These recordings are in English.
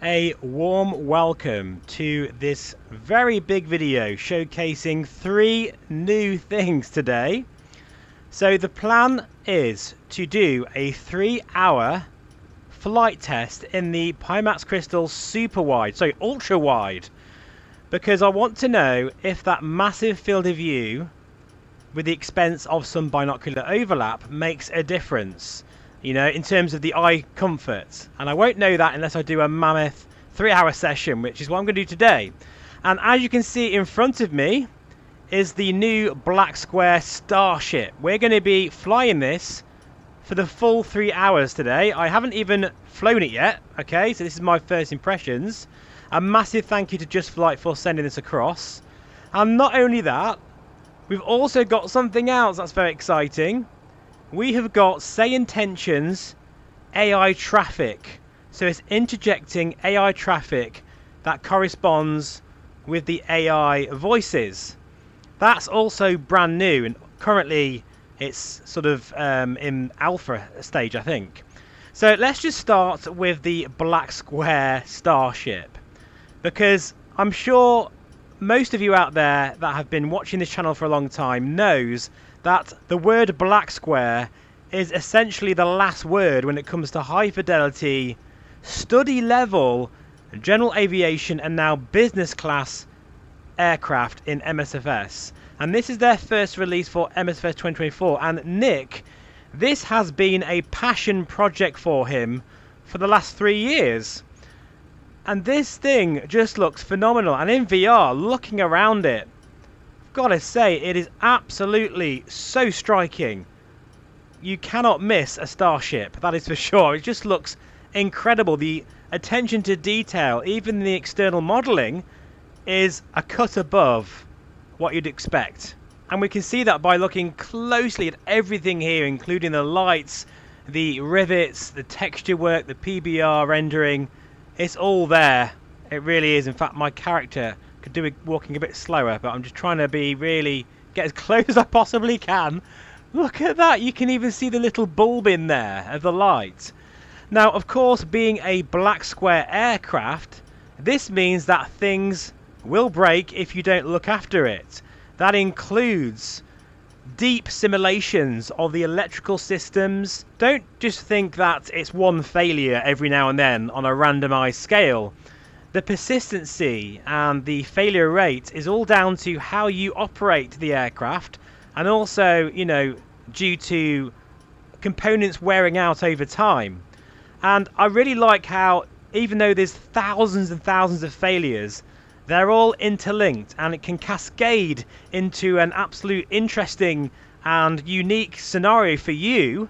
A warm welcome to this very big video showcasing 3 new things today. So the plan is to do a 3-hour flight test in the Pimax Crystal Super Ultrawide, because I want to know if that massive field of view with the expense of some binocular overlap makes a difference, you know, in terms of the eye comfort. And I won't know that unless I do a mammoth 3-hour session, which is what I'm going to do today. And as you can see in front of me is the new Black Square Starship. We're going to be flying this for the full 3 hours today. I haven't even flown it yet, okay, so this is my first impressions. A massive thank you to Just Flight for sending this across. And not only that, we've also got something else that's very exciting. We have got Say Intentions AI traffic. So it's interjecting AI traffic that corresponds with the AI voices. That's also brand new, and currently it's sort of in alpha stage, I think. So let's just start with the Black Square Starship, because I'm sure most of you out there that have been watching this channel for a long time knows that the word Black Square is essentially the last word when it comes to high fidelity, study level, general aviation and now business class aircraft in MSFS. And this is their first release for MSFS 2024. And Nick, this has been a passion project for him for the last 3 years. And this thing just looks phenomenal. And in VR, looking around it, I've got to say, it is absolutely so striking. You cannot miss a Starship, that is for sure. It just looks incredible. The attention to detail, even the external modelling, is a cut above what you'd expect. And we can see that by looking closely at everything here, including the lights, the rivets, the texture work, the PBR rendering. It's all there. It really is. In fact, my character could do it walking a bit slower, but I'm just trying to get as close as I possibly can. Look at that. You can even see the little bulb in there of the light. Now, of course, being a Black Square aircraft, this means that things will break if you don't look after it. That includes deep simulations of the electrical systems. Don't just think that it's one failure every now and then on a randomized scale. The persistency and the failure rate is all down to how you operate the aircraft, and also, you know, due to components wearing out over time. And I really like how, even though there's thousands and thousands of failures, they're all interlinked, and it can cascade into an absolute interesting and unique scenario for you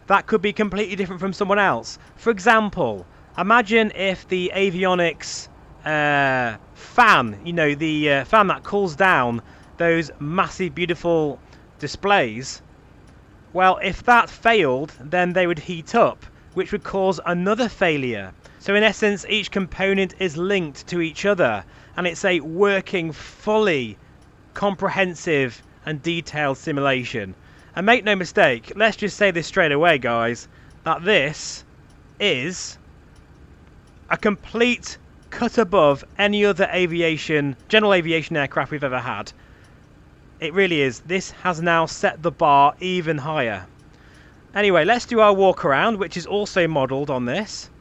that could be completely different from someone else. For example, imagine if the avionics fan, you know, the fan that cools down those massive, beautiful displays. Well, if that failed, then they would heat up, which would cause another failure. So in essence, each component is linked to each other, and it's a working, fully comprehensive and detailed simulation. And make no mistake, let's just say this straight away, guys, that this is a complete cut above any other general aviation aircraft we've ever had. It really is. This has now set the bar even higher. Anyway, let's do our walk around, which is also modelled on this.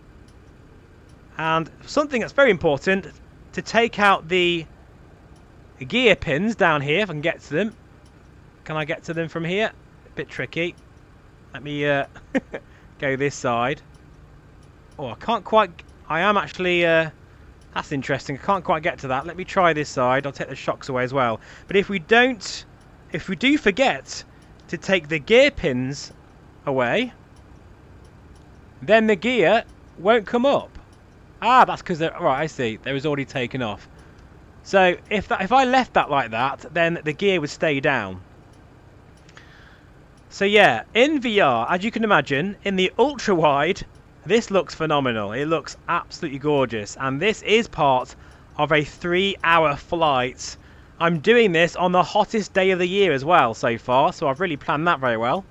And something that's very important, to take out the gear pins down here, if I can get to them. Can I get to them from here? A bit tricky. Let me go this side. Oh, I can't quite... I am actually... that's interesting. I can't quite get to that. Let me try this side. I'll take the shocks away as well. But if we do forget to take the gear pins away, then the gear won't come up. Ah, that's because they're... Right, I see. They was already taken off. So if I left that like that, then the gear would stay down. So yeah, in VR, as you can imagine, in the ultra-wide, this looks phenomenal. It looks absolutely gorgeous. And this is part of a 3-hour flight. I'm doing this on the hottest day of the year as well so far, so I've really planned that very well.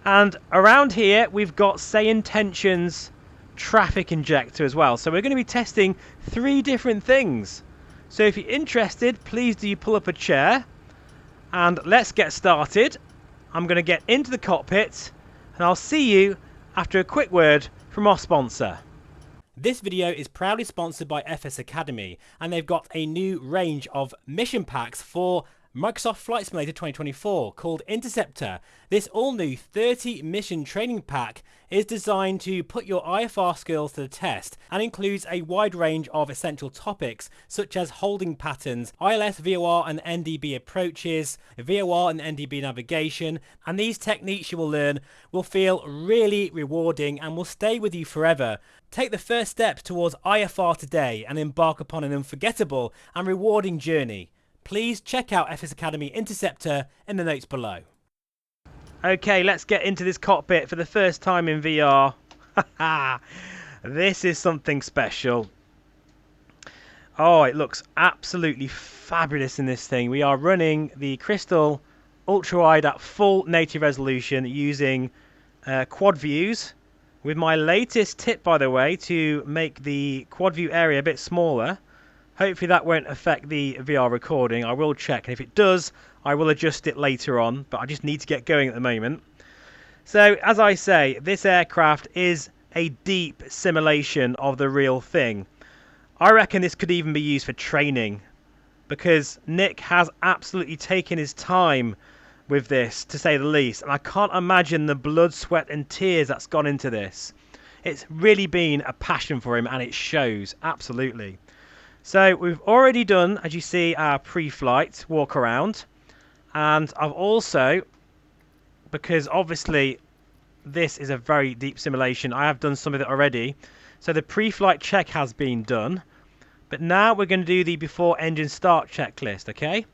And around here, we've got Say Intentions traffic injector as well. So we're going to be testing 3 different things. So if you're interested, please do pull up a chair and let's get started. I'm going to get into the cockpit and I'll see you after a quick word from our sponsor. This video is proudly sponsored by FS Academy, and they've got a new range of mission packs for Microsoft Flight Simulator 2024 called Interceptor. This all-new 30 mission training pack is designed to put your IFR skills to the test and includes a wide range of essential topics such as holding patterns, ILS, VOR and NDB approaches, VOR and NDB navigation, and these techniques you will learn will feel really rewarding and will stay with you forever. Take the first steps towards IFR today and embark upon an unforgettable and rewarding journey. Please check out FS Academy Interceptor in the notes below. Okay, let's get into this cockpit for the first time in VR. This is something special. Oh, it looks absolutely fabulous in this thing. We are running the Crystal Ultrawide at full native resolution using quad views. With my latest tip, by the way, to make the quad view area a bit smaller. Hopefully that won't affect the VR recording. I will check, and if it does, I will adjust it later on, but I just need to get going at the moment. So, as I say, this aircraft is a deep simulation of the real thing. I reckon this could even be used for training, because Nick has absolutely taken his time with this, to say the least, and I can't imagine the blood, sweat and tears that's gone into this. It's really been a passion for him, and it shows, absolutely. So we've already done, as you see, our pre-flight walk around, and I've also, because obviously this is a very deep simulation, I have done some of it already. So the pre-flight check has been done, but now we're going to do the before engine start checklist, okay?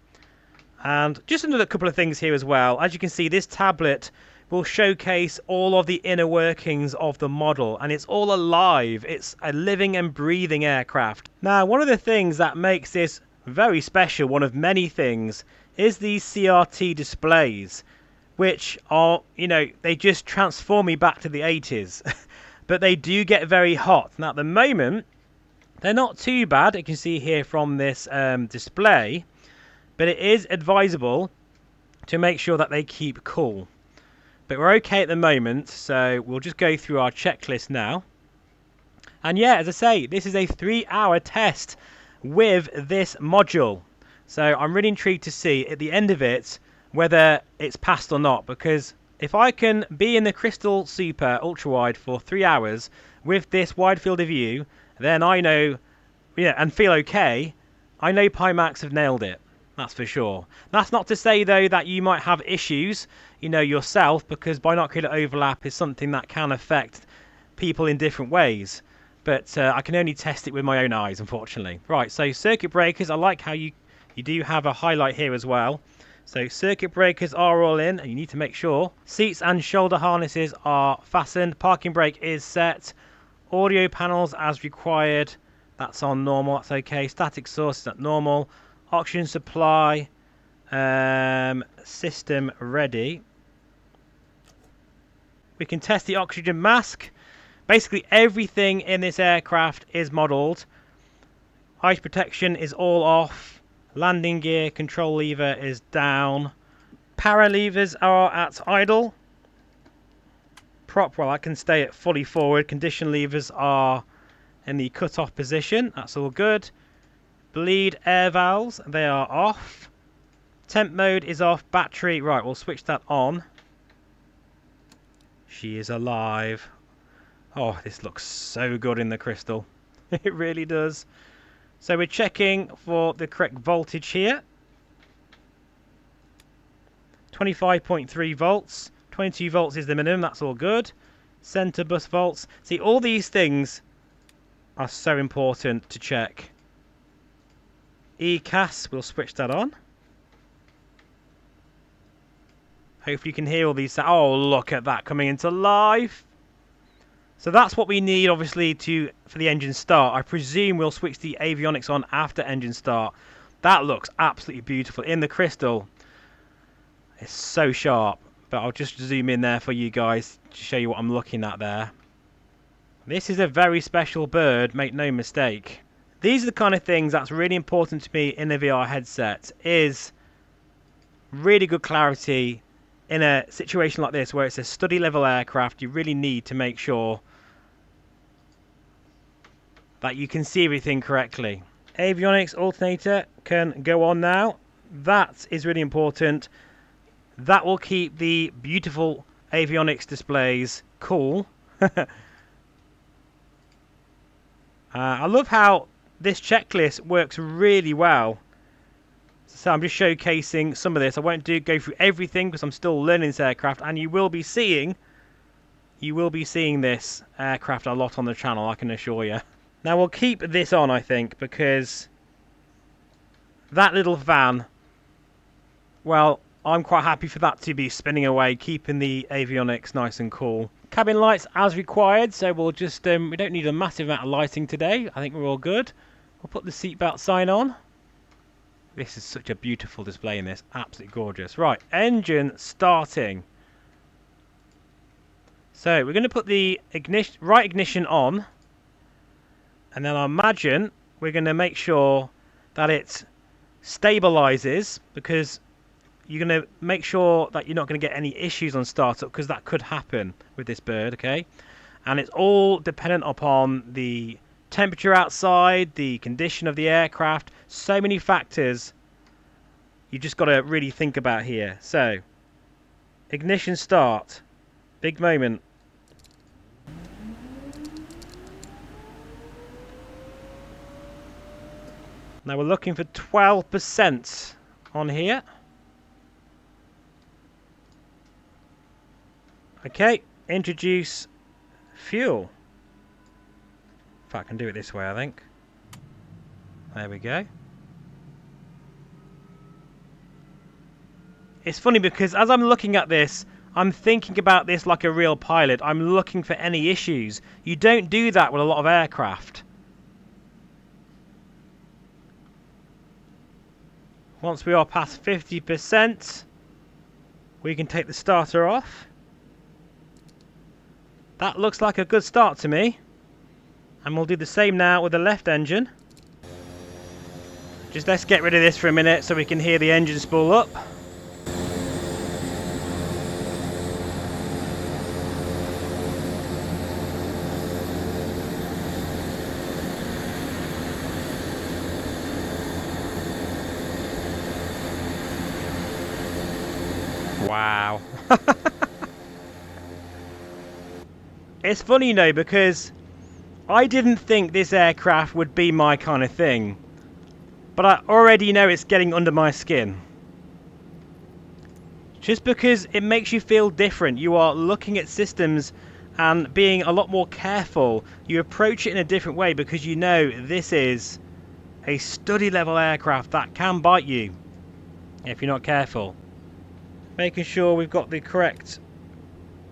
And just another couple of things here as well. As you can see, this tablet will showcase all of the inner workings of the model, and it's all alive. It's a living and breathing aircraft. Now, one of the things that makes this very special, one of many things, is these CRT displays, which are, you know, they just transform me back to the 80s. But they do get very hot. Now, at the moment, they're not too bad, you can see here from this display, but it is advisable to make sure that they keep cool. But we're okay at the moment, so we'll just go through our checklist now. And yeah, as I say, this is a 3-hour test with this module. So I'm really intrigued to see at the end of it whether it's passed or not, because if I can be in the Crystal Super Ultrawide for 3 hours with this wide field of view, then I know, yeah, and feel okay, I know Pimax have nailed it. That's for sure. That's not to say, though, that you might have issues, you know, yourself, because binocular overlap is something that can affect people in different ways. But I can only test it with my own eyes, unfortunately. Right, so circuit breakers, I like how you do have a highlight here as well. So circuit breakers are all in, and you need to make sure. Seats and shoulder harnesses are fastened. Parking brake is set. Audio panels as required. That's on normal, that's okay. Static source is at normal. Oxygen supply, system ready. We can test the oxygen mask. Basically everything in this aircraft is modelled. Ice protection is all off. Landing gear control lever is down. Para levers are at idle. Prop, well, I can stay at fully forward. Condition levers are in the cut-off position. That's all good. Bleed air valves, they are off. Temp mode is off. Battery, right, we'll switch that on. She is alive. Oh, this looks so good in the Crystal. It really does. So we're checking for the correct voltage here. 25.3 volts. 22 volts is the minimum, that's all good. Center bus volts. See, all these things are so important to check. ECAS, we'll switch that on. Hopefully you can hear all these. Oh, look at that coming into life. So that's what we need, obviously, for the engine start. I presume we'll switch the avionics on after engine start. That looks absolutely beautiful in the Crystal. It's so sharp. But I'll just zoom in there for you guys to show you what I'm looking at there. This is a very special bird, make no mistake. These are the kind of things that's really important to me in a VR headset, is really good clarity in a situation like this where it's a study level aircraft. You really need to make sure that you can see everything correctly. Avionics alternator can go on now. That is really important. That will keep the beautiful avionics displays cool. I love how this checklist works really well. So I'm just showcasing some of this. I won't go through everything because I'm still learning this aircraft, and you will be seeing this aircraft a lot on the channel, I can assure you. Now we'll keep this on, I think, because that little fan, well, I'm quite happy for that to be spinning away, keeping the avionics nice and cool. Cabin lights as required, so we'll just, we don't need a massive amount of lighting today. I think we're all good. We'll put the seatbelt sign on. This is such a beautiful display in this, absolutely gorgeous. Right, engine starting. So we're going to put the right ignition on, and then I imagine we're going to make sure that it stabilizes, because you're going to make sure that you're not going to get any issues on startup, because that could happen with this bird, okay? And it's all dependent upon the temperature outside, the condition of the aircraft, so many factors you just got to really think about here. So, ignition start, big moment. Now we're looking for 12% on here. Okay, introduce fuel. If I can do it this way, I think. There we go. It's funny because as I'm looking at this, I'm thinking about this like a real pilot. I'm looking for any issues. You don't do that with a lot of aircraft. Once we are past 50%, we can take the starter off. That looks like a good start to me. And we'll do the same now with the left engine. Just let's get rid of this for a minute so we can hear the engine spool up. Wow. It's funny, you know, because I didn't think this aircraft would be my kind of thing. But I already know it's getting under my skin. Just because it makes you feel different. You are looking at systems and being a lot more careful. You approach it in a different way because you know this is a study level aircraft that can bite you if you're not careful. Making sure we've got the correct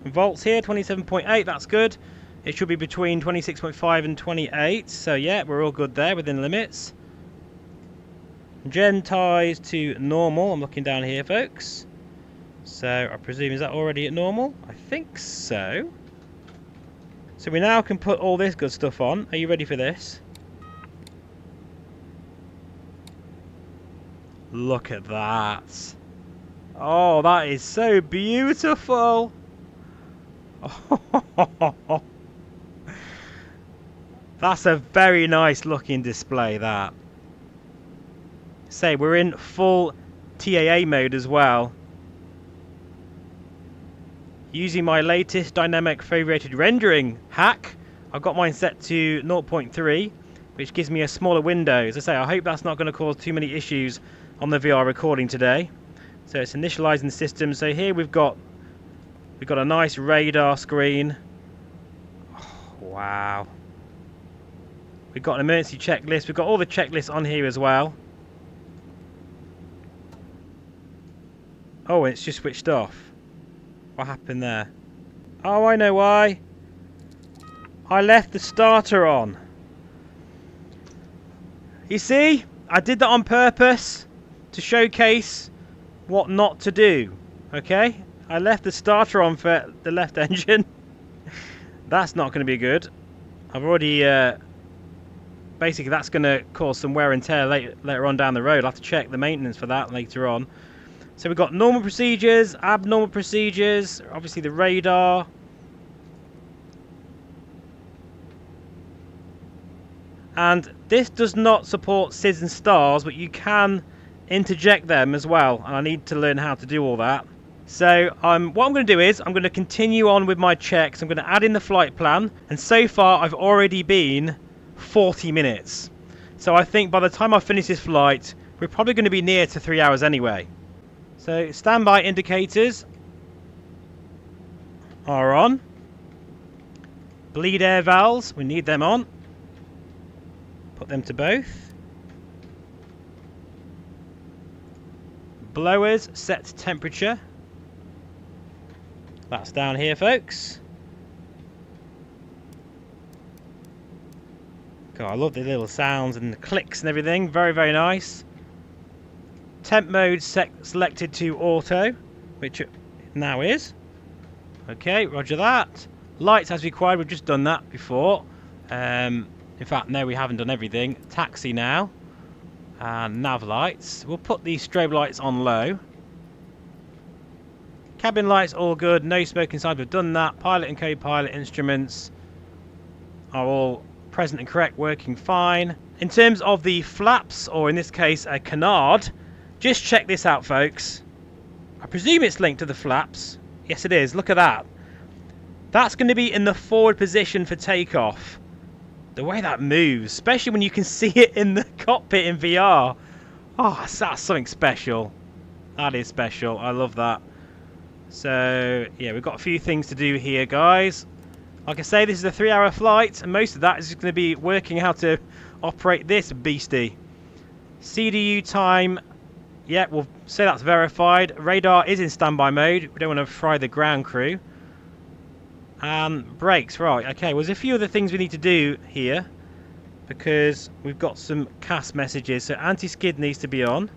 volts here, 27.8, that's good. It should be between 26.5 and 28, so yeah, we're all good there, within limits. Gen ties to normal, I'm looking down here, folks. So I presume, is that already at normal? I think so. So we now can put all this good stuff on. Are you ready for this? Look at that. Oh, that is so beautiful. Oh, that's a very nice looking display, that. Say, we're in full TAA mode as well. Using my latest dynamic foveated rendering hack, I've got mine set to 0.3, which gives me a smaller window. As I say, I hope that's not going to cause too many issues on the VR recording today. So it's initializing the system. So here we've got a nice radar screen. Oh, wow. We've got an emergency checklist. We've got all the checklists on here as well. Oh, it's just switched off. What happened there? Oh, I know why. I left the starter on. You see? I did that on purpose to showcase what not to do. Okay? I left the starter on for the left engine. That's not going to be good. I've already basically that's going to cause some wear and tear later on down the road. I'll have to check the maintenance for that later on. So we've got normal procedures, abnormal procedures, obviously the radar. And this does not support SIDS and stars, but you can interject them as well. And I need to learn how to do all that. So what I'm going to do is I'm going to continue on with my checks. I'm going to add in the flight plan. And so far I've already been 40 minutes. So I think by the time I finish this flight, we're probably going to be near to 3 hours anyway. So standby indicators are on. Bleed air valves, we need them on. Put them to both. Blowers set to temperature. That's down here, folks. God, I love the little sounds and the clicks and everything. Very, very nice. Temp mode selected to auto, which it now is. Okay, roger that. Lights as required, we've just done that before. In fact, no, we haven't done everything. Taxi now. And nav lights. We'll put the strobe lights on low. Cabin lights, all good. No smoke inside, we've done that. Pilot and co-pilot instruments are all present and correct, working fine. In terms of the flaps, or in this case, a canard, just check this out, folks. I presume it's linked to the flaps. Yes, it is. Look at that. That's going to be in the forward position for takeoff. The way that moves, especially when you can see it in the cockpit in VR. Oh, that's something special. That is special. I love that. So, yeah, we've got a few things to do here, guys. Like I say, this is a 3-hour flight, and most of that is going to be working how to operate this beastie. CDU time, yeah, we'll say that's verified. Radar is in standby mode. We don't want to fry the ground crew. And brakes, right, okay. Well, there's a few other things we need to do here because we've got some CAS messages. So anti-skid needs to be on.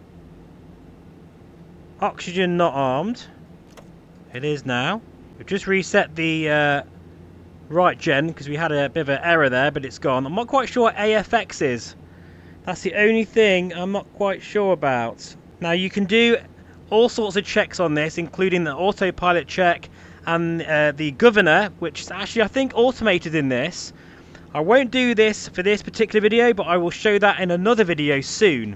Oxygen not armed. It is now. We've just reset the right gen because we had a bit of an error there, but it's gone. I'm not quite sure what AFX is. That's the only thing I'm not quite sure about. Now you can do all sorts of checks on this, including the autopilot check and the governor, which is actually, I think, automated in this. I won't do this for this particular video, but I will show that in another video soon.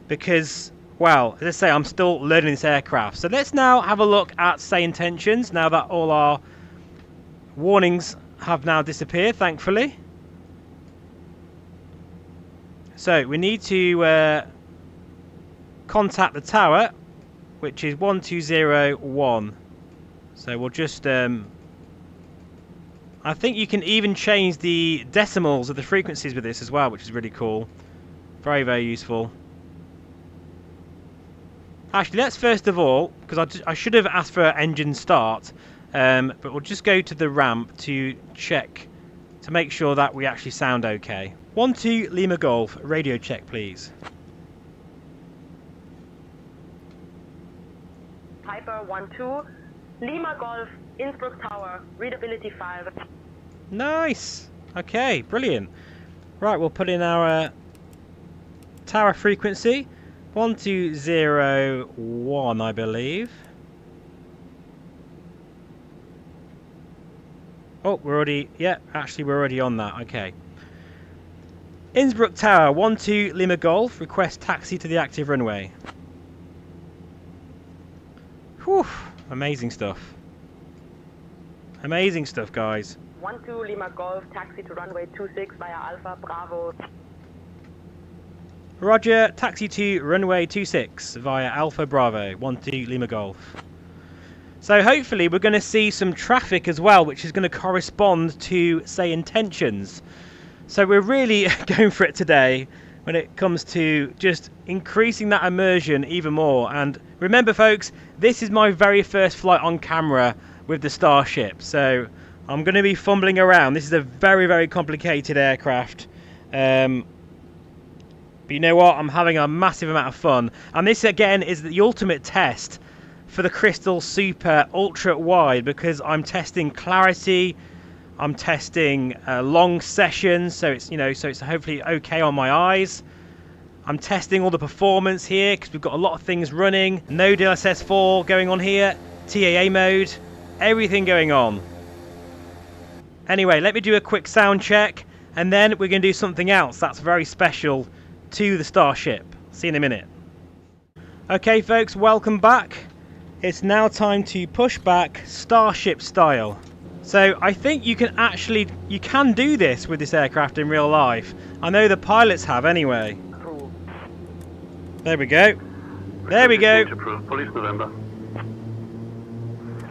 Because, well, as I say, I'm still learning this aircraft. So let's now have a look at say intentions, now that all our warnings have now disappeared, thankfully. So we need to contact the tower, which is 1201. So we'll just, I think you can even change the decimals of the frequencies with this as well, which is really cool. Very, very useful. Actually, let's first of all, because I should have asked for engine start, but we'll just go to the ramp to check, to make sure that we actually sound okay. 12 Lima Golf, radio check, please. Piper 12. Lima Golf, Innsbruck Tower, readability 5. Nice. Okay, brilliant. Right, we'll put in our tower frequency. 1201, I believe. Oh, we're already... Yeah, actually, we're already on that. Okay. Innsbruck Tower, 12 Lima Golf. Request taxi to the active runway. Whew. Amazing stuff. Amazing stuff, guys. 12 Lima Golf, taxi to runway 26 via Alpha Bravo. Roger, taxi to runway 26 via Alpha Bravo, 12 Lima Golf. So hopefully we're going to see some traffic as well, which is going to correspond to, say, intentions. So we're really going for it today when it comes to just increasing that immersion even more. And remember, folks, this is my very first flight on camera with the Starship, so I'm going to be fumbling around. This is a very, very complicated aircraft. But you know what? I'm having a massive amount of fun. And this, again, is the ultimate test for the Crystal Super Ultrawide, because I'm testing clarity, I'm testing long sessions, so it's so it's hopefully okay on my eyes. I'm testing all the performance here because we've got a lot of things running. No DLSS 4 going on here, TAA mode, everything going on. Anyway, let me do a quick sound check, and then we're going to do something else that's very special to the Starship. See you in a minute. Okay folks, welcome back. It's now time to push back Starship style. So I think you can do this with this aircraft in real life. I know the pilots have anyway. There we go. There we go. Police November.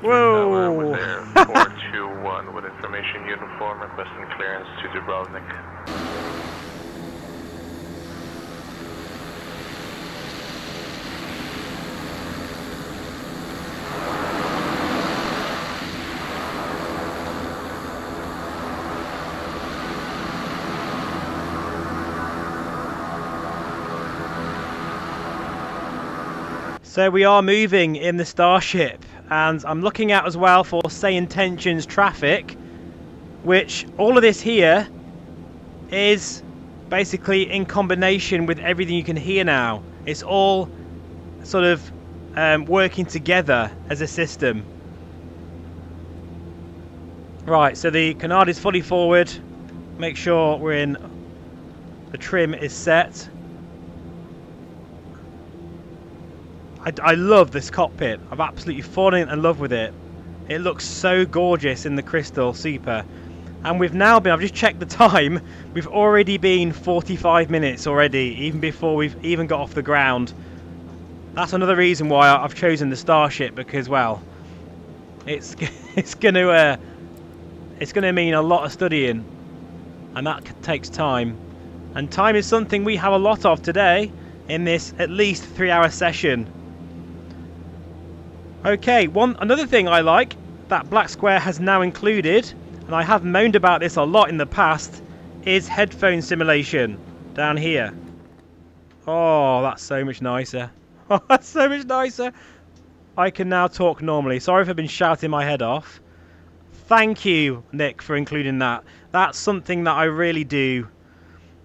Whoa. 421 with information uniform requesting clearance to Dubrovnik. So we are moving in the Starship, and I'm looking out as well for say intentions traffic, which all of this here is basically in combination with everything you can hear now. It's all sort of working together as a system. Right, so the canard is fully forward. Make sure we're in, the trim is set. I love this cockpit. I've absolutely fallen in love with it. It looks so gorgeous in the Crystal Super. And we've now been, I've just checked the time, we've already been 45 minutes already, even before we've even got off the ground. That's another reason why I've chosen the Starship, because, well, it's gonna mean a lot of studying, and that takes time. And time is something we have a lot of today in this at least 3-hour session. Okay, another thing I like that Black Square has now included, and I have moaned about this a lot in the past, is headphone simulation down here. Oh, that's so much nicer. Oh, that's so much nicer. I can now talk normally. Sorry if I've been shouting my head off. Thank you, Nick, for including that. That's something that I really do.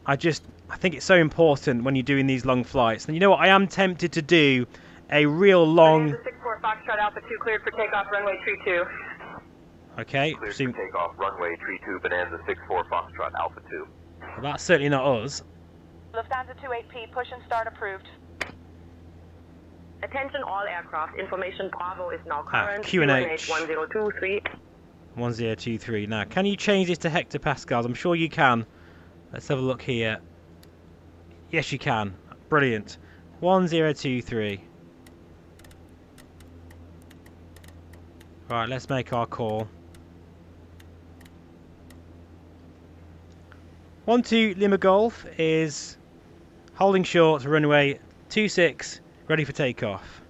I think it's so important when you're doing these long flights. And you know what? I am tempted to do a real long... Bonanza 64 Foxtrot Alpha 2 cleared for takeoff, runway 32. Okay. Cleared for takeoff, runway 32, Bonanza 64 Foxtrot Alpha 2. Well, that's certainly not us. Lufthansa 28P, push and start approved. Attention all aircraft, information Bravo is now current. QNH 1023. 1023. Now, can you change this to hectopascals? I'm sure you can. Let's have a look here. Yes, you can. Brilliant. 1023. Right, let's make our call. 12 Lima Golf is holding short runway 26, ready for takeoff.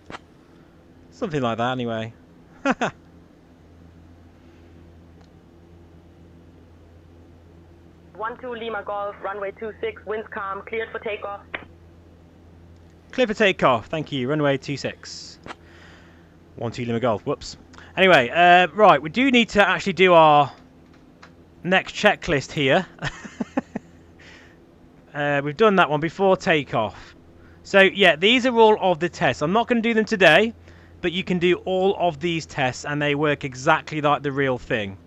Something like that, anyway. 12 Lima Golf, runway 26, winds calm, cleared for takeoff. Clear for takeoff, thank you. Runway 26. 12 Lima Golf, whoops. Anyway, right, we do need to actually do our next checklist here. We've done that one before takeoff. So, yeah, these are all of the tests. I'm not going to do them today, but you can do all of these tests, and they work exactly like the real thing.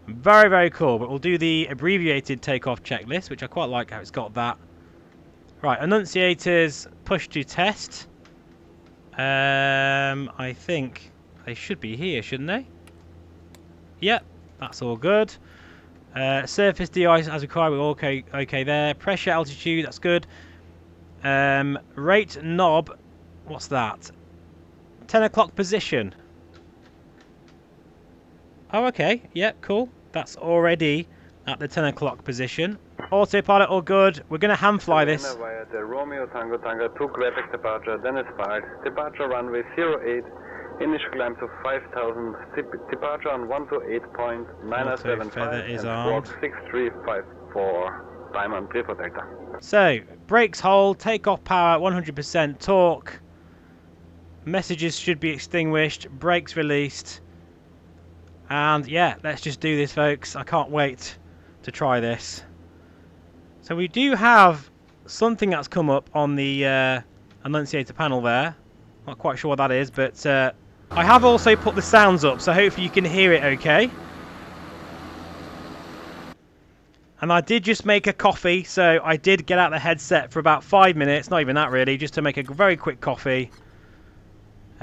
Very, very cool. But we'll do the abbreviated takeoff checklist, which I quite like how it's got that. Right, annunciators push to test. I think they should be here, shouldn't they? Yep, that's all good. Surface de-ice as required, we're okay there. Pressure, altitude, that's good. Rate knob, what's that? 10 o'clock position. Oh, okay. Yep, cool. That's already at the 10 o'clock position. Autopilot, all good. We're going to hand fly this. Via the Romeo Tango Tango to Quebec departure, then it's filed. Departure runway 08, initial climb to 5,000, departure on 128.975 feather is and armed. squawk 6354, Diamond clear for Delta. So, brakes hold, takeoff power, 100% torque. Messages should be extinguished, brakes released. And yeah, let's just do this, folks. I can't wait to try this. So we do have something that's come up on the annunciator panel there. Not quite sure what that is, but I have also put the sounds up, so hopefully you can hear it okay. And I did just make a coffee, so I did get out the headset for about 5 minutes, not even that really, just to make a very quick coffee.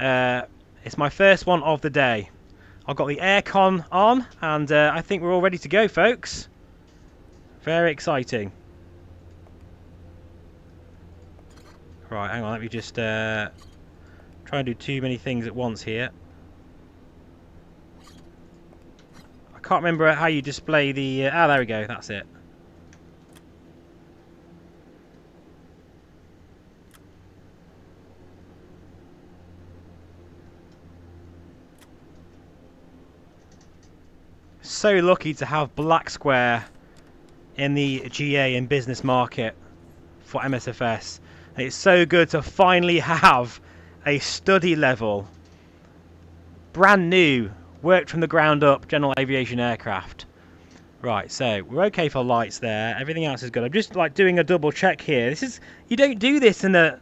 It's my first one of the day. I've got the aircon on, and I think we're all ready to go, folks. Very exciting. Right, hang on, let me just try and do too many things at once here. I can't remember how you display the... there we go, that's it. So lucky to have Black Square in the GA and business market for MSFS. It's so good to finally have a study level, brand new, worked from the ground up general aviation aircraft. Right, so we're okay for lights there. Everything else is good. I'm just like doing a double check here. This is, you don't do this in the,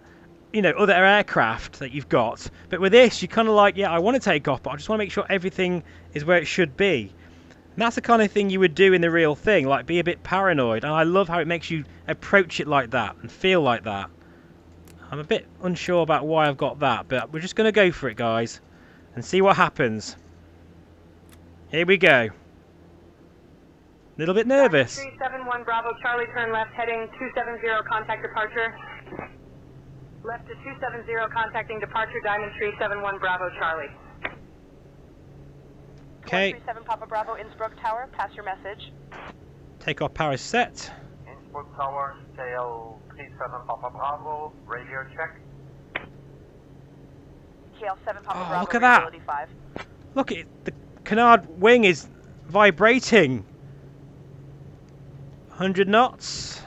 you know, other aircraft that you've got, but with this you kind of like, yeah, I want to take off, but I just want to make sure everything is where it should be. And that's the kind of thing you would do in the real thing, like be a bit paranoid. And I love how it makes you approach it like that and feel like that. I'm a bit unsure about why I've got that, but we're just going to go for it, guys, and see what happens. Here we go. A little bit nervous. 371 Bravo Charlie, turn left, heading 270, contact departure. Left to 270, contacting departure, Diamond 371 Bravo Charlie. Okay. 137 Papa Bravo, Innsbruck Tower, pass your message. Takeoff power is set. Innsbruck Tower, KL 37 Papa Bravo, radio check. KL 7 Papa Bravo, Look at that. Ability 5. Look, the canard wing is vibrating. 100 knots.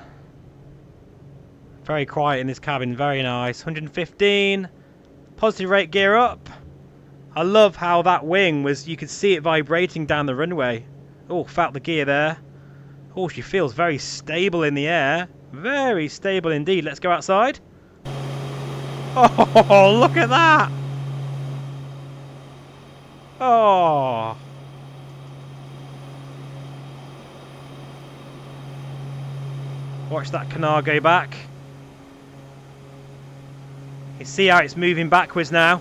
Very quiet in this cabin, very nice. 115. Positive rate gear up. I love how that wing was, you could see it vibrating down the runway. Oh, felt the gear there. Oh, she feels very stable in the air. Very stable indeed. Let's go outside. Oh, look at that. Oh. Watch that canard go back. You see how it's moving backwards now.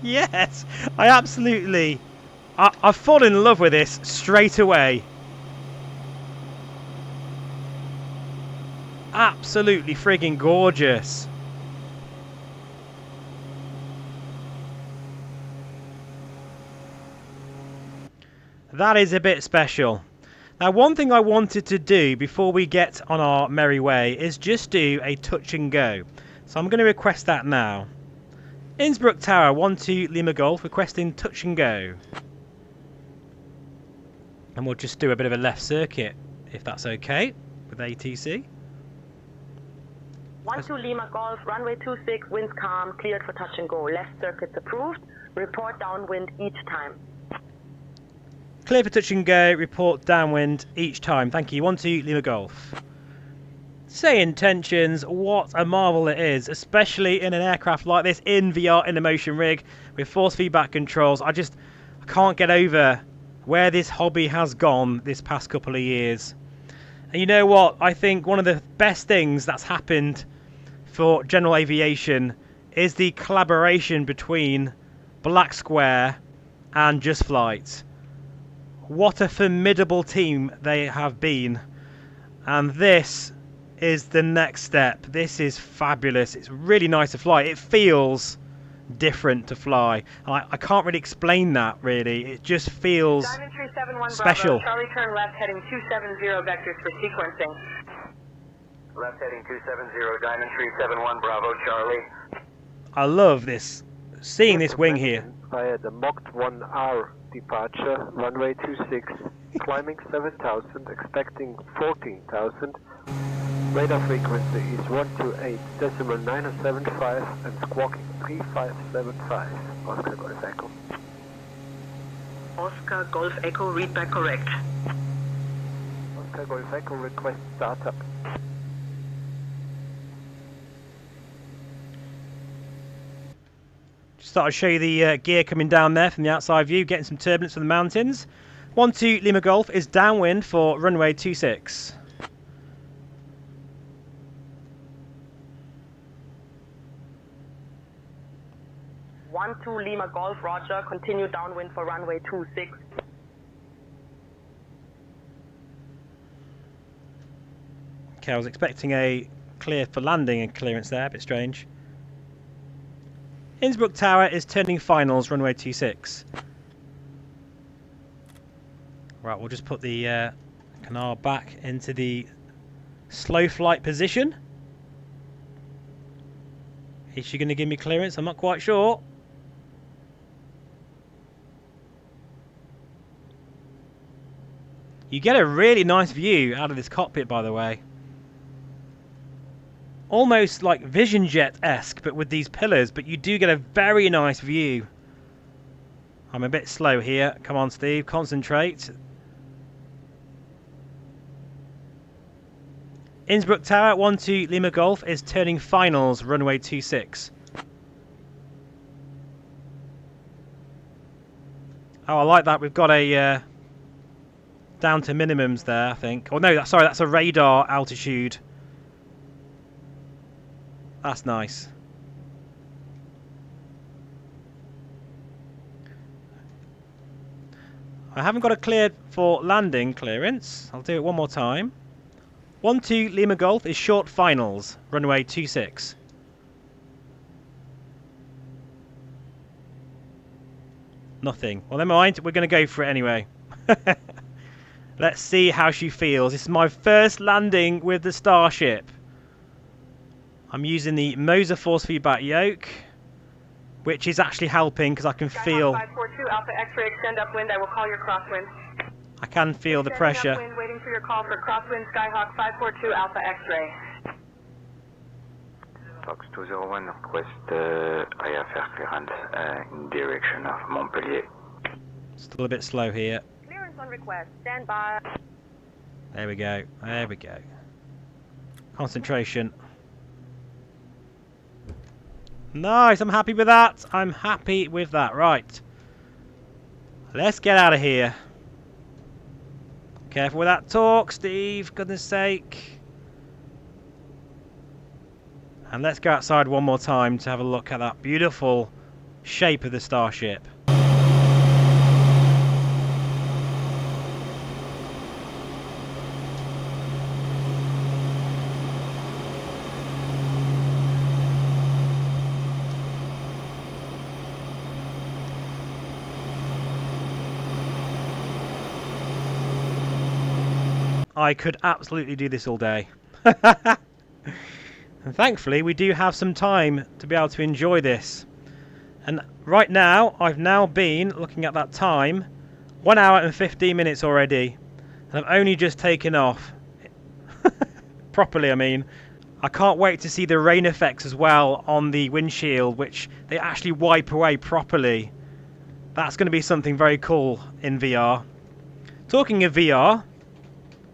Yes, I've fallen in love with this straight away. Absolutely friggin' gorgeous. That is a bit special. Now, one thing I wanted to do before we get on our merry way is just do a touch and go. So I'm going to request that now. Innsbruck Tower, 12 Lima Golf, requesting touch and go. And we'll just do a bit of a left circuit, if that's okay, with ATC. 12 Lima Golf, runway 26, winds calm, cleared for touch and go. Left circuit's approved. Report downwind each time. Clear for touch and go, report downwind each time. Thank you. 12 Lima Golf. Say intentions, what a marvel it is, especially in an aircraft like this, in VR, in the motion rig, with force feedback controls. I can't get over where this hobby has gone this past couple of years. And you know what? I think one of the best things that's happened for general aviation is the collaboration between Black Square and Just Flight. What a formidable team they have been. And this is the next step. This is fabulous. It's really nice to fly. It feels different to fly. I can't really explain that, really. It just feels Diamond 371 special. Bravo, Charlie, turn left, heading 270 vectors for sequencing. Left heading 270, Diamond 371 Bravo Charlie. I love this. Seeing this wing here. Via the Mach 1R departure, runway 26, climbing 7,000, expecting 14,000. Radar frequency is 128.975 and squawking 3575. Oscar Golf Echo. Oscar Golf Echo, read back correct. Oscar Golf Echo, request startup. Just thought I'd show you the gear coming down there from the outside view, getting some turbulence from the mountains. 12 Lima Golf is downwind for runway 26. One two Lima Golf, roger. Continue downwind for runway 26. Okay, I was expecting a clear for landing and clearance there, a bit strange. Innsbruck Tower is turning finals, runway 26. Right, we'll just put the canal back into the slow flight position. Is she going to give me clearance? I'm not quite sure. You get a really nice view out of this cockpit, by the way. Almost like Vision Jet-esque, but with these pillars, but you do get a very nice view. I'm a bit slow here. Come on, Steve, concentrate. Innsbruck Tower, 12 Lima Golf is turning finals, runway 26. Oh, I like that. We've got a down to minimums there, I think. Oh no, sorry, that's a radar altitude. That's nice. I haven't got a cleared for landing clearance. I'll do it one more time. 12 Lima Golf is short finals, runway 26. Nothing. Well, never mind. We're going to go for it anyway. Let's see how she feels. This is my first landing with the Starship. I'm using the Moser force feedback yoke, which is actually helping because I can feel. 542 Alpha X-ray, extend upwind. I will call your crosswind. I can feel the pressure. Upwind, waiting for your call for crosswind. Skyhawk 542 Alpha X-ray. Fox 201, request IFR clearance in direction of Montpellier. Still a bit slow here. Clearance on request. Stand by. There we go. There we go. Concentration. Nice. I'm happy with that. I'm happy with that. Right. Let's get out of here. Careful with that talk, Steve. Goodness sake. And let's go outside one more time to have a look at that beautiful shape of the Starship. I could absolutely do this all day. And thankfully we do have some time to be able to enjoy this. And right now, I've now been looking at that time, 1 hour and 15 minutes already. And I've only just taken off. Properly, I mean. I can't wait to see the rain effects as well on the windshield, which they actually wipe away properly. That's going to be something very cool in VR. Talking of VR,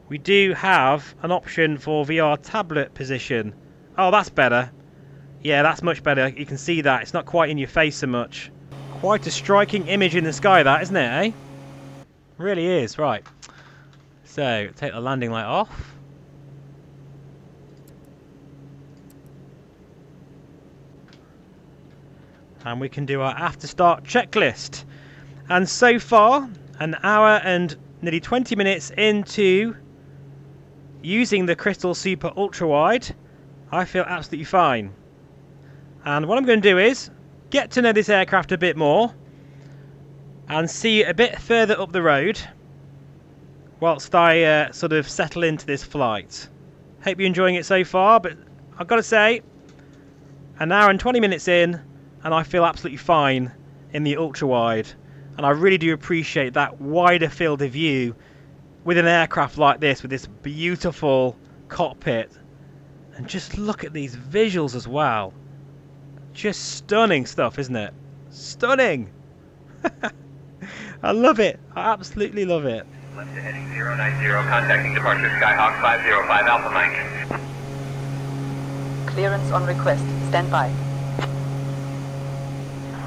we do have an option for VR tablet position. Oh, that's better. Yeah, that's much better. You can see that. It's not quite in your face so much. Quite a striking image in the sky, that, isn't it, eh? Really is. Right. So, take the landing light off. And we can do our after start checklist. And so far, an hour and nearly 20 minutes into using the Crystal Super Ultrawide, I feel absolutely fine. And what I'm going to do is get to know this aircraft a bit more and see a bit further up the road whilst I sort of settle into this flight. Hope you're enjoying it so far, but I've got to say, an hour and 20 minutes in and I feel absolutely fine in the Ultrawide. And I really do appreciate that wider field of view with an aircraft like this, with this beautiful cockpit And just look at these visuals as well. Just stunning stuff, isn't it? Stunning! I love it. I absolutely love it. Left to heading 090, contacting departure Skyhawk 505 Alpha Mike. Clearance on request. Stand by.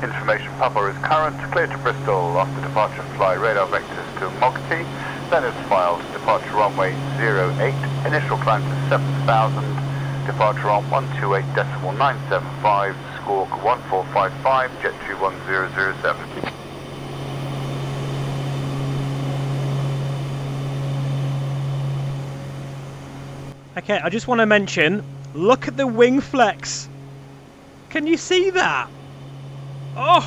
Information Papa is current, clear to Bristol. After departure, fly radar vectors to Mogti. Then is filed, departure runway 08. Initial climb to 7,000. Departure on 128.975. Squawk 1455, jet 21007. Okay, I just want to mention, look at the wing flex. Can you see that? Oh,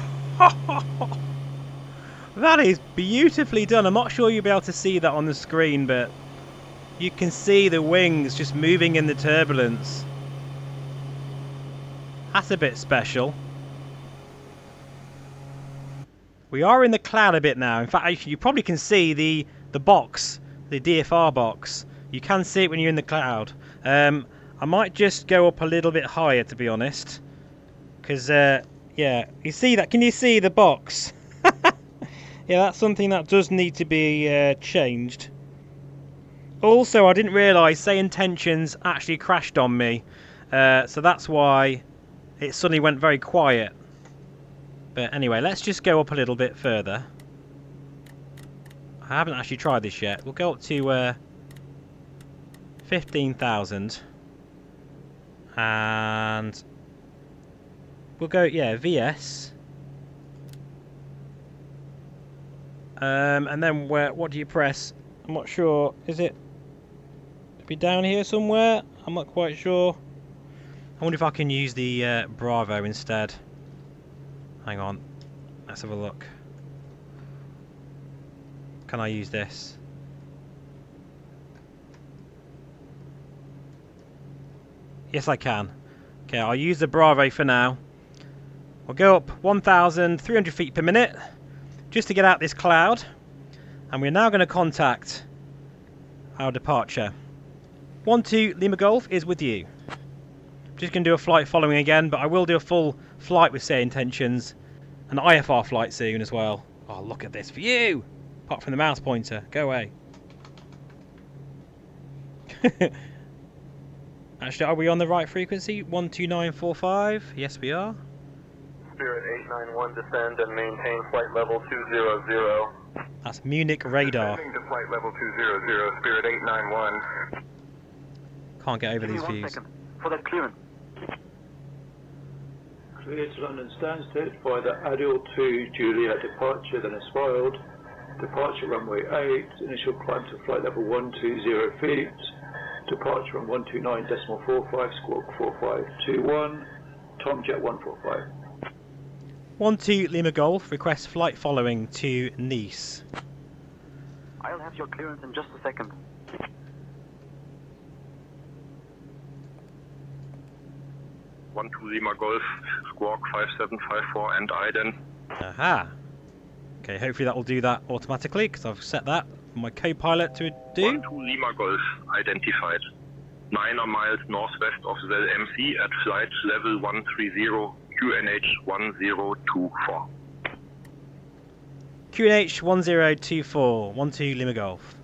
that is beautifully done. I'm not sure you'll be able to see that on the screen, but you can see the wings just moving in the turbulence. That's a bit special. We are in the cloud a bit now. In fact, actually, you probably can see the box, the DFR box. You can see it when you're in the cloud. I might just go up a little bit higher, to be honest. Because, yeah, you see that? Can you see the box? Yeah, that's something that does need to be changed. Also, I didn't realise Say Intentions actually crashed on me. So that's why it suddenly went very quiet. But anyway, let's just go up a little bit further. I haven't actually tried this yet. We'll go up to 15,000. And we'll go, yeah, VS. And then what do you press? I'm not sure. Is it be down here somewhere? I'm not quite sure. I wonder if I can use the Bravo instead. Hang on. Let's have a look. Can I use this? Yes, I can. Okay, I'll use the Bravo for now. We'll go up 1,300 feet per minute just to get out this cloud. And we're now going to contact our departure. 12 Lima Golf is with you. Just going to do a flight following again, but I will do a full flight with Say Intentions. An IFR flight soon as well. Oh, look at this view! Apart from the mouse pointer. Go away. Actually, are we on the right frequency? 12945? Yes, we are. Spirit 891, descend and maintain flight level 200. That's Munich radar. Descending to flight level 200, Spirit 891. Can't get over these views. For that clearance. Clear to London Stansted by the Adil 2 Juliet departure, then is filed. Departure runway 8, initial climb to flight level 120 feet. Departure on 129.45, squawk 4521, Tomjet 145. 12 Lima Golf, request flight following to Nice. I'll have your clearance in just a second. 12 Lima Golf, squawk 5754 and ident. Aha. Okay, hopefully that will do that automatically, because I've set that for my co-pilot to do. 12 Lima Golf, identified. 9 miles northwest of the MC at flight level 130, QNH 1024. QNH 1024, 12 Lima Golf.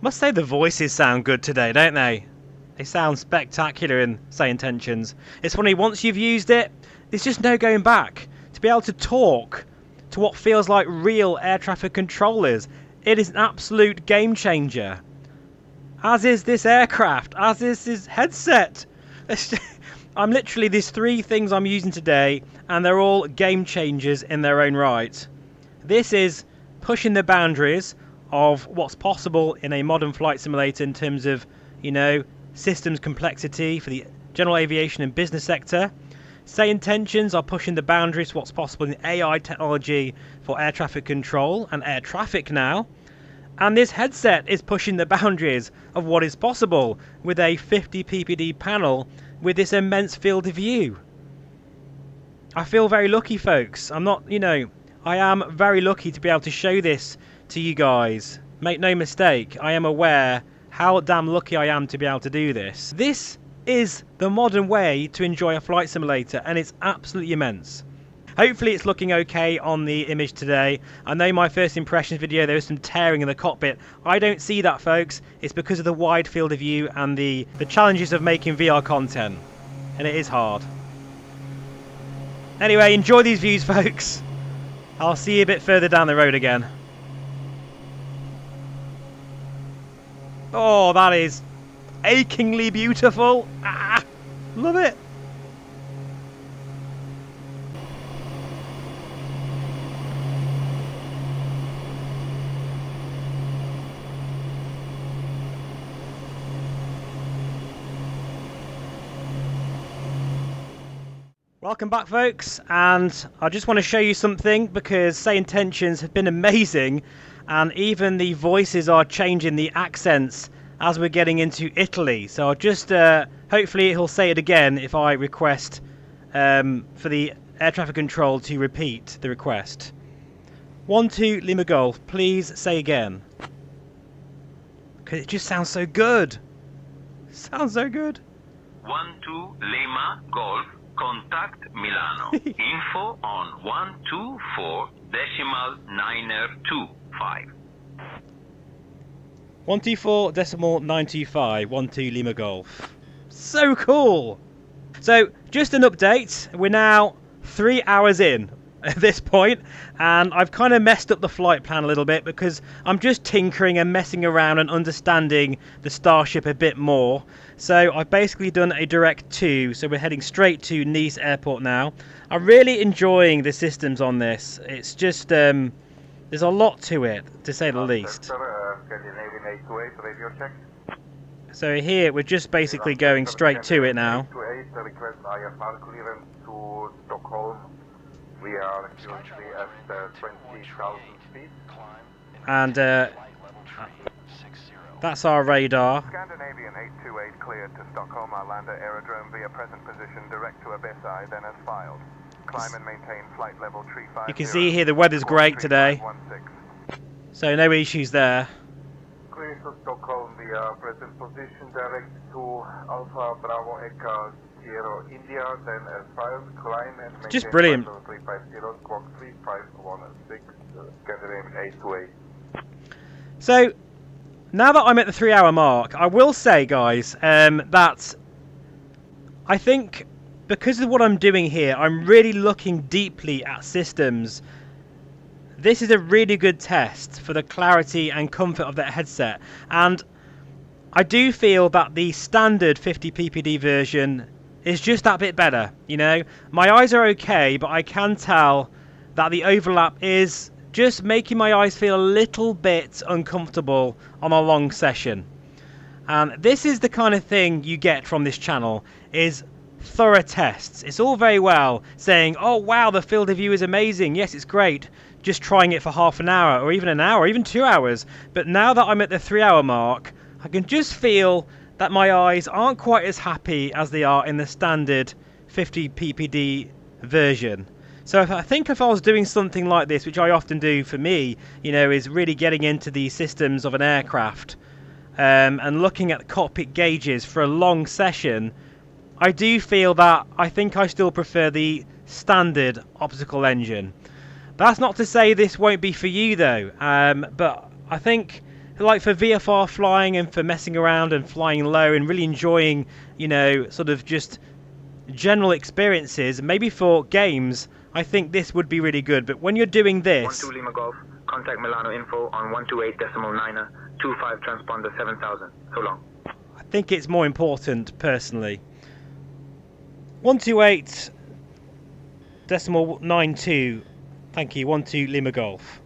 Must say the voices sound good today, don't they? They sound spectacular in Say Intentions. It's funny, once you've used it, there's just no going back. To be able to talk to what feels like real air traffic controllers, it is an absolute game changer. As is this aircraft, as is this headset. I'm literally, there's 3 things I'm using today, and they're all game changers in their own right. This is pushing the boundaries of what's possible in a modern flight simulator in terms of, you know, systems complexity for the general aviation and business sector. Say Intentions are pushing the boundaries of what's possible in AI technology for air traffic control and air traffic now. And this headset is pushing the boundaries of what is possible with a 50 ppd panel with this immense field of view. I feel very lucky, folks. I'm not, you know, I am very lucky to be able to show this to you guys. Make no mistake, I am aware how damn lucky I am to be able to do this. This is the modern way to enjoy a flight simulator, and it's absolutely immense. Hopefully it's looking okay on the image today. I know my first impressions video there was some tearing in the cockpit. I don't see that, folks. It's because of the wide field of view and the challenges of making VR content. And it is hard. Anyway, enjoy these views, folks. I'll see you a bit further down the road again. Oh, that is achingly beautiful. Ah, love it. Welcome back, folks, and I just want to show you something because Say Intentions have been amazing, and even the voices are changing the accents as we're getting into Italy. So I'll just hopefully he'll say it again if I request for the air traffic control to repeat the request. 12 Lima Golf, please say again, because it just sounds so good. Sounds so good. 12 Lima Golf. Contact Milano. Info on 124.925. 124.925. 12 Lima Golf. So cool. So just an update. We're now 3 hours in at this point, and I've kind of messed up the flight plan a little bit because I'm just tinkering and messing around and understanding the Starship a bit more. So I've basically done a direct to, so we're heading straight to Nice Airport now. I'm really enjoying the systems on this. It's just there's a lot to it, to say the least. So here we're just basically going straight to it now. We are currently at 20,000 feet. And that's our radar. Scandinavian 828 cleared to Stockholm Arlanda Aerodrome via present position direct to Abessi, then as filed. Climb and maintain flight level 350. You can see here the weather's great today, so no issues there. Clear to Stockholm via present position direct to Alpha Bravo Echo Sierra India, then as filed. Climb and maintain just brilliant. flight level 350, squawk 3516, Scandinavian 828. So now that I'm at the 3 hour mark, I will say, guys, that I think because of what I'm doing here, I'm really looking deeply at systems. This is a really good test for the clarity and comfort of that headset, and I do feel that the standard 50 ppd version is just that bit better. You know, my eyes are okay, but I can tell that the overlap is just making my eyes feel a little bit uncomfortable on a long session. And this is the kind of thing you get from this channel, is thorough tests. It's all very well saying, oh wow, the field of view is amazing, yes it's great, just trying it for half an hour or even an hour, even 2 hours. But now that I'm at the 3 hour mark, I can just feel that my eyes aren't quite as happy as they are in the standard 50 ppd version. So I think if I was doing something like this, which I often do for me, you know, is really getting into the systems of an aircraft and looking at the cockpit gauges for a long session, I do feel that I think I still prefer the standard optical engine. That's not to say this won't be for you though, but I think like for VFR flying and for messing around and flying low and really enjoying, you know, sort of just general experiences, maybe for games, I think this would be really good. But when you're doing this... 12 Lima Golf, contact Milano info on 128.9, 25 transponder 7000. So long. I think it's more important, personally. 128.92, thank you, 12 Lima Golf.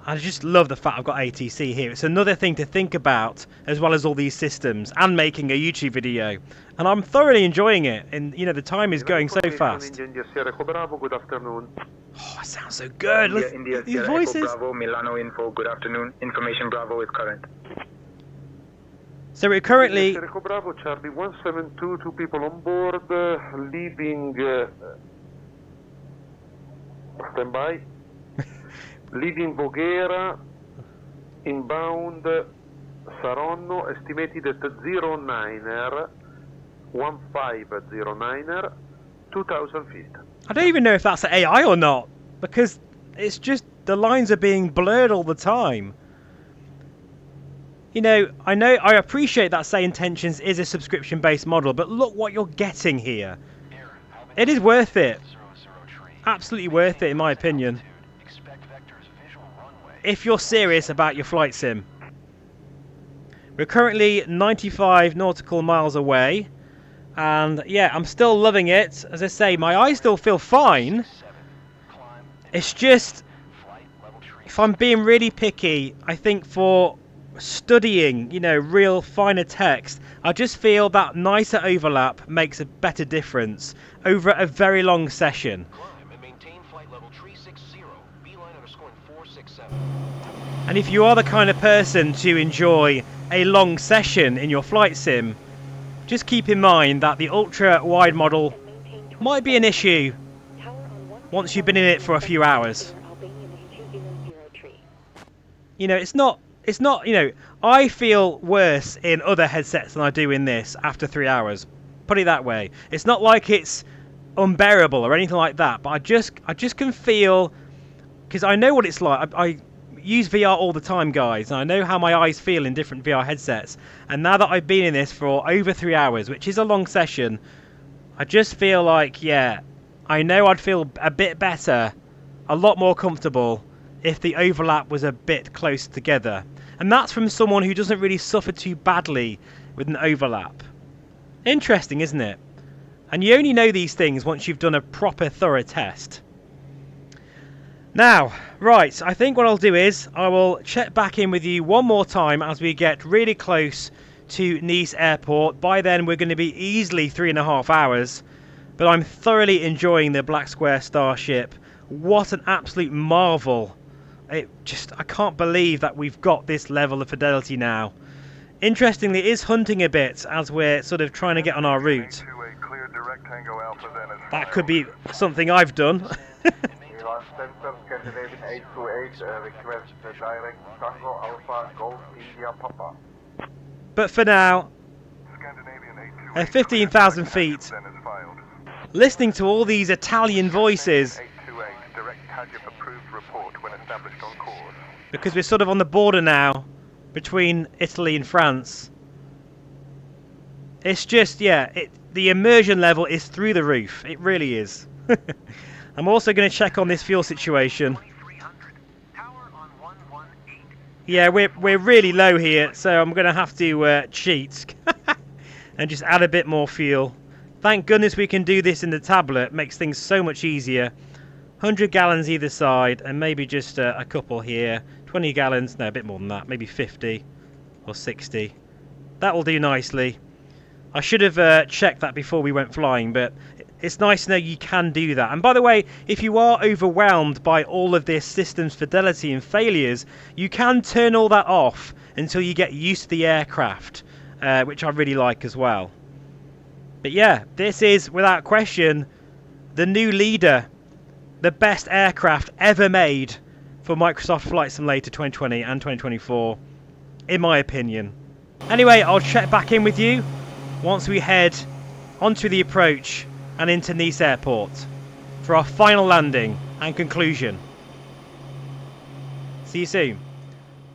I just love the fact I've got ATC here. It's another thing to think about, as well as all these systems, and making a YouTube video. And I'm thoroughly enjoying it, and you know, the time is going so fast. India Sierra Echo Bravo, good afternoon. Oh, it sounds so good. India These Sierra voices. Echo Bravo, Milano info, good afternoon. Information Bravo is current. So we're currently... Sierra Echo Bravo, Charlie 172, 2 people on board, leaving... stand by. Leaving Voghera Inbound Saronno, estimated at 09er, 1509er, 2000 feet. I don't even know if that's AI or not, because it's just the lines are being blurred all the time. You know, I appreciate that Say Intentions is a subscription-based model, but look what you're getting here. It is worth it. Absolutely worth it, in my opinion. If you're serious about your flight sim. We're currently 95 nautical miles away. And yeah, I'm still loving it. As I say, my eyes still feel fine. It's just, if I'm being really picky, I think for studying, you know, real finer text, I just feel that nicer overlap makes a better difference over a very long session. And if you are the kind of person to enjoy a long session in your flight sim, just keep in mind that the ultra-wide model might be an issue once you've been in it for a few hours. You know, it's not, you know, I feel worse in other headsets than I do in this after 3 hours. Put it that way. It's not like it's unbearable or anything like that, but I just can feel, because I know what it's like. I use VR all the time, guys, and I know how my eyes feel in different VR headsets. And now that I've been in this for over 3 hours, which is a long session, I just feel like, yeah, I know I'd feel a bit better, a lot more comfortable, if the overlap was a bit close together. And that's from someone who doesn't really suffer too badly with an overlap. Interesting, isn't it? And you only know these things once you've done a proper thorough test. Now, right, I think what I'll do is I will check back in with you one more time as we get really close to Nice Airport. By then we're going to be easily 3.5 hours, but I'm thoroughly enjoying the Black Square Starship. What an absolute marvel. I can't believe that we've got this level of fidelity now. Interestingly, it is hunting a bit as we're sort of trying to get on our route. That could be something I've done. But for now, at 15,000 feet, listening to all these Italian voices, because we're sort of on the border now between Italy and France. It's just, yeah, the immersion level is through the roof. It really is. I'm also going to check on this fuel situation. Yeah, we're really low here, so I'm going to have to cheat and just add a bit more fuel. Thank goodness we can do this in the tablet. Makes things so much easier. 100 gallons either side, and maybe just a couple here. 20 gallons, no, a bit more than that, maybe 50 or 60. That will do nicely. I should have checked that before we went flying, but it's nice to know you can do that. And by the way, if you are overwhelmed by all of this system's fidelity and failures, you can turn all that off until you get used to the aircraft, which I really like as well. But yeah, this is, without question, the new leader, the best aircraft ever made for Microsoft Flight Simulator 2020 and 2024, in my opinion. Anyway, I'll check back in with you once we head onto the approach and into Nice Airport for our final landing and conclusion. See you soon.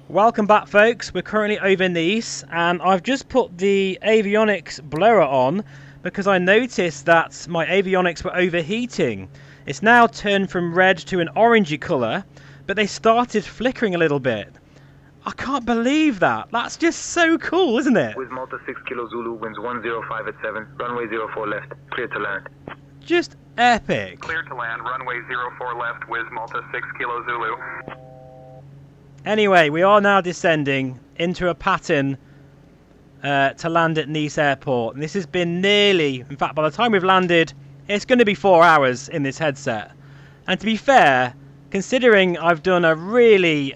Welcome back, folks. We're currently over Nice, and I've just put the avionics blower on because I noticed that my avionics were overheating. It's now turned from red to an orangey colour, but they started flickering a little bit. I can't believe that. That's just so cool, isn't it? With Malta 6 Kilo Zulu, winds 105 at 7, runway 04 left, clear to land. Just epic. Clear to land, runway 04 left, with Malta 6 Kilo Zulu. Anyway, we are now descending into a pattern to land at Nice Airport. And this has been nearly, in fact, by the time we've landed, it's going to be 4 hours in this headset. And to be fair, considering I've done a really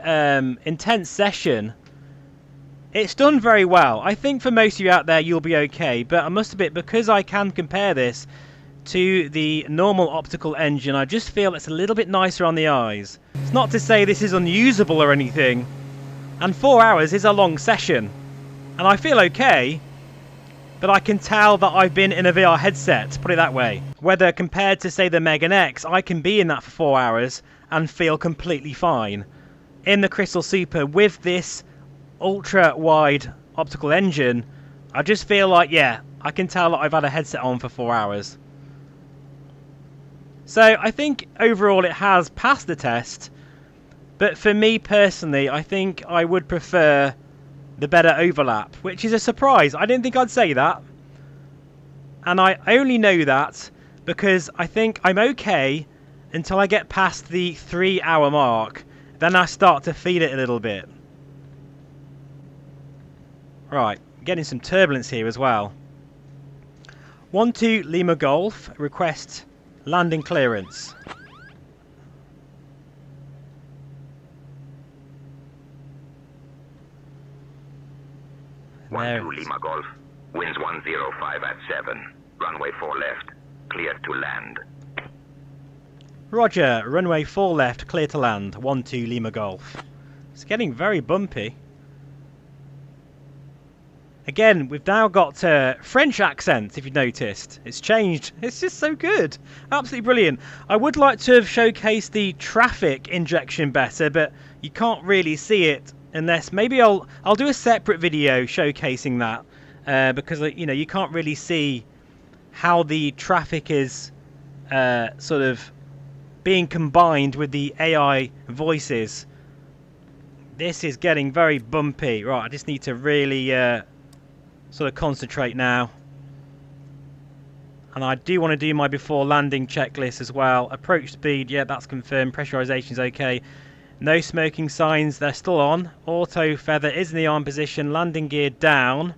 intense session, it's done very well. I think for most of you out there, you'll be okay. But I must admit, because I can compare this to the normal optical engine, I just feel it's a little bit nicer on the eyes. It's not to say this is unusable or anything, And 4 hours is a long session. And I feel okay, but I can tell that I've been in a VR headset, put it that way. Whether compared to, say, the Megan X, I can be in that for 4 hours and feel completely fine. In the Crystal Super, with this ultra-wide optical engine, I just feel like, yeah, I can tell that I've had a headset on for 4 hours. So I think overall it has passed the test, but for me personally, I think I would prefer the better overlap, which is a surprise. I didn't think I'd say that. And I only know that because I think I'm okay until I get past the 3 hour mark. Then I start to feel it a little bit. Right, getting some turbulence here as well. 12 Lima Golf, request landing clearance. There 12 Lima Golf, winds 105 at 7, runway 4 left, cleared to land. Roger, runway 4 left, clear to land, 12 Lima Golf. It's getting very bumpy. Again, we've now got French accents, if you've noticed. It's changed. It's just so good. Absolutely brilliant. I would like to have showcased the traffic injection better, but you can't really see it unless... Maybe I'll do a separate video showcasing that, because you can't really see how the traffic is sort of being combined with the AI voices. This is getting very bumpy. Right, I just need to really... sort of concentrate now. And I do want to do my before landing checklist as well. Approach speed, yeah, that's confirmed. Pressurization is okay. No smoking signs, they're still on. Auto feather is in the arm position. Landing gear down.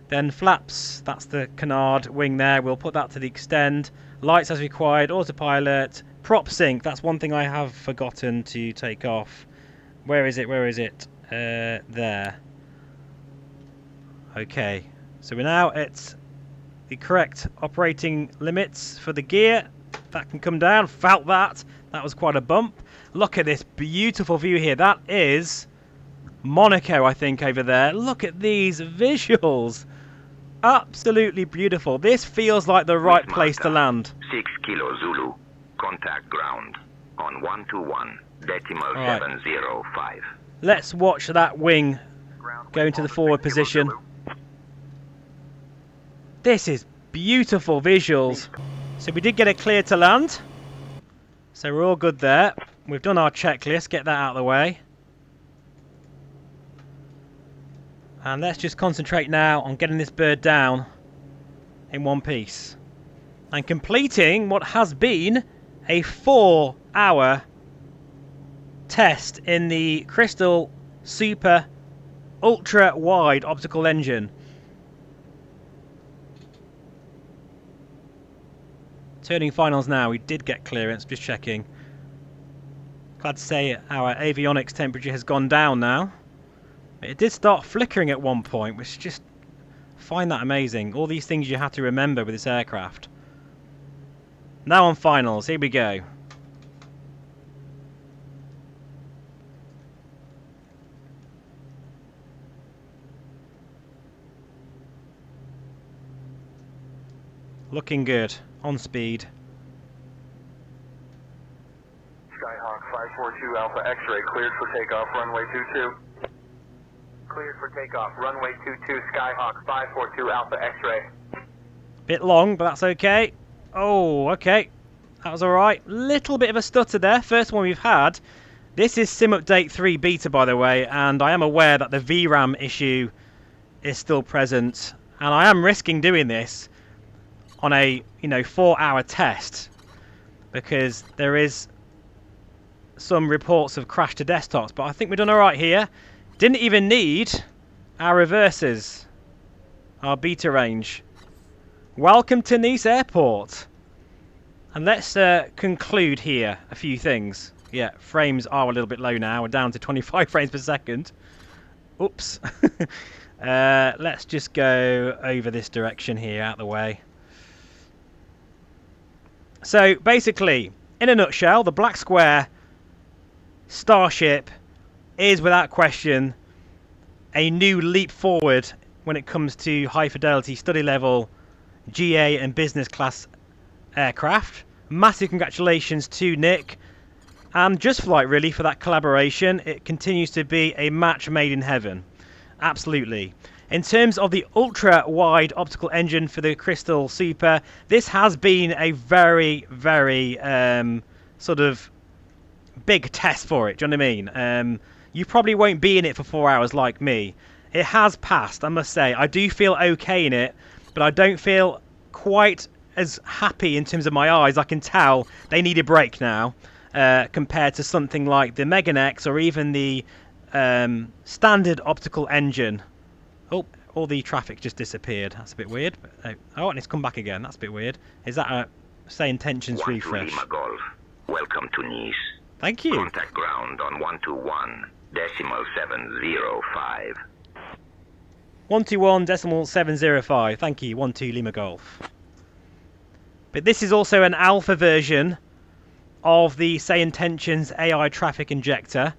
Then flaps, that's the canard wing there. We'll put that to the extend. Lights as required. Autopilot. Prop sync, that's one thing I have forgotten to take off. Where is it? Where is it? There. Okay. So we're now at the correct operating limits for the gear. That can come down. Felt that. That was quite a bump. Look at this beautiful view here. That is Monaco, I think, over there. Look at these visuals. Absolutely beautiful. This feels like the right place to land. 6 Kilo Zulu. Contact ground on 121.705. Let's watch that wing go into the forward position. This is beautiful visuals. So we did get it cleared to land. So we're all good there. We've done our checklist. Get that out of the way. And let's just concentrate now on getting this bird down in one piece. And completing what has been a 4-hour test in the Crystal Super Ultrawide optical engine. Turning finals now. We did get clearance, just checking. Glad to say our avionics temperature has gone down now. It did start flickering at one point, which just find that amazing. All these things you have to remember with this aircraft. Now on finals, here we go. Looking good. On speed. Skyhawk 542 Alpha X-ray cleared for takeoff, runway 22. Cleared for takeoff, runway 22, Skyhawk 542 Alpha X-ray. Bit long, but that's okay. Oh, okay. That was alright. Little bit of a stutter there. First one we've had. This is Sim Update 3 Beta, by the way, and I am aware that the VRAM issue is still present. And I am risking doing this on a 4-hour test, because there is some reports of crash to desktops, but I think we've done alright here. Didn't even need our reverses, our beta range. Welcome to Nice Airport. And let's conclude here a few things. Yeah, frames are a little bit low now. We're down to 25 frames per second. Oops. Let's just go over this direction here, out the way. So basically, in a nutshell, the Black Square Starship is without question a new leap forward when it comes to high fidelity study level GA and business class aircraft. Massive congratulations to Nick and Just Flight really for that collaboration. It continues to be a match made in heaven. Absolutely. In terms of the ultra-wide optical engine for the Crystal Super, this has been a very, very sort of big test for it. Do you know what I mean? You probably won't be in it for 4 hours like me. It has passed, I must say. I do feel okay in it, but I don't feel quite as happy in terms of my eyes. I can tell they need a break now compared to something like the Megan X or even the standard optical engine. Oh, all the traffic just disappeared. That's a bit weird. Oh, and it's come back again. That's a bit weird. Is that a say intentions refresh? Lima Golf. Welcome to Nice. Thank you. Contact ground on 121.705. 121.705. Thank you. 12 Lima Golf. But this is also an alpha version of the Say Intentions AI traffic injector.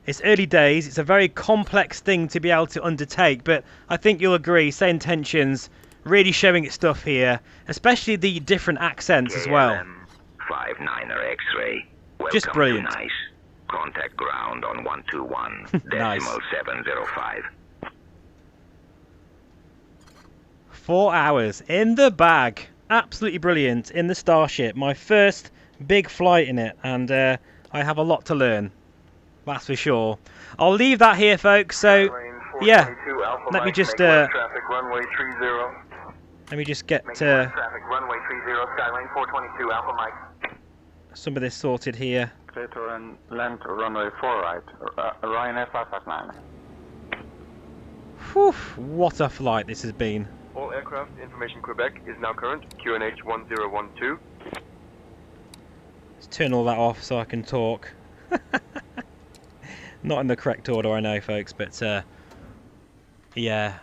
It's early days. It's a very complex thing to be able to undertake, but I think you'll agree, Say Intentions really showing its stuff here, especially the different accents as well. 59er X-ray. Just brilliant. Nice. Contact ground on 121.705. 4 hours in the bag. Absolutely brilliant in the Starship. My first big flight in it, and I have a lot to learn. That's for sure. I'll leave that here, folks. So, yeah, let me just get traffic runway to runway 30 Skylane 422 Alpha Mike. some of this sorted here. Clear to land runway 4 right, Ryanair 559. Whew, what a flight this has been. All aircraft information Quebec is now current, QNH 1012. Let's turn all that off so I can talk. Not in the correct order, I know, folks, but yeah,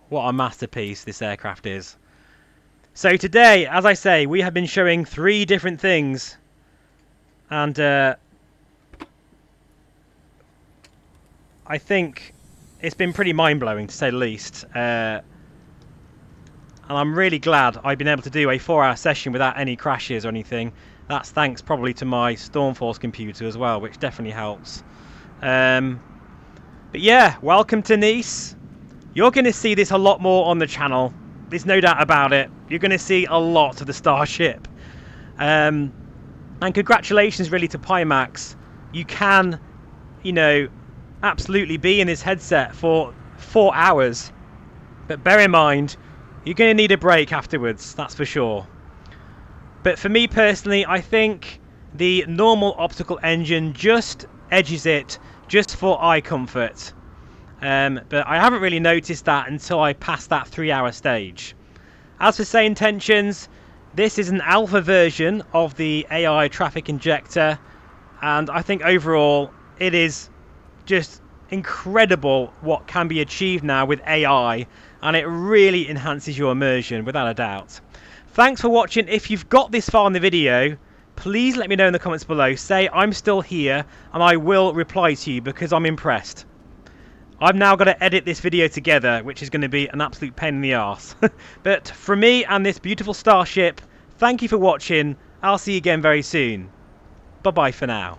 what a masterpiece this aircraft is. So today, as I say, we have been showing 3 different things, and I think it's been pretty mind-blowing, to say the least. And I'm really glad I've been able to do a 4-hour session without any crashes or anything. That's thanks probably to my Stormforce computer as well, which definitely helps. But yeah, welcome to Nice. You're going to see this a lot more on the channel. There's no doubt about it. You're going to see a lot of the Starship. And congratulations really to Pimax. You can, you know, absolutely be in this headset for 4 hours. But bear in mind, you're going to need a break afterwards, that's for sure. But for me personally, I think the normal optical engine just edges it just for eye comfort. But I haven't really noticed that until I passed that 3-hour stage. As for Say Intentions, this is an alpha version of the AI traffic injector, and I think overall it is just incredible what can be achieved now with AI, and it really enhances your immersion without a doubt. Thanks for watching. If you've got this far in the video, please let me know in the comments below. Say I'm still here and I will reply to you because I'm impressed. I've now got to edit this video together, which is going to be an absolute pain in the arse. But from me and this beautiful Starship, thank you for watching. I'll see you again very soon. Bye bye for now.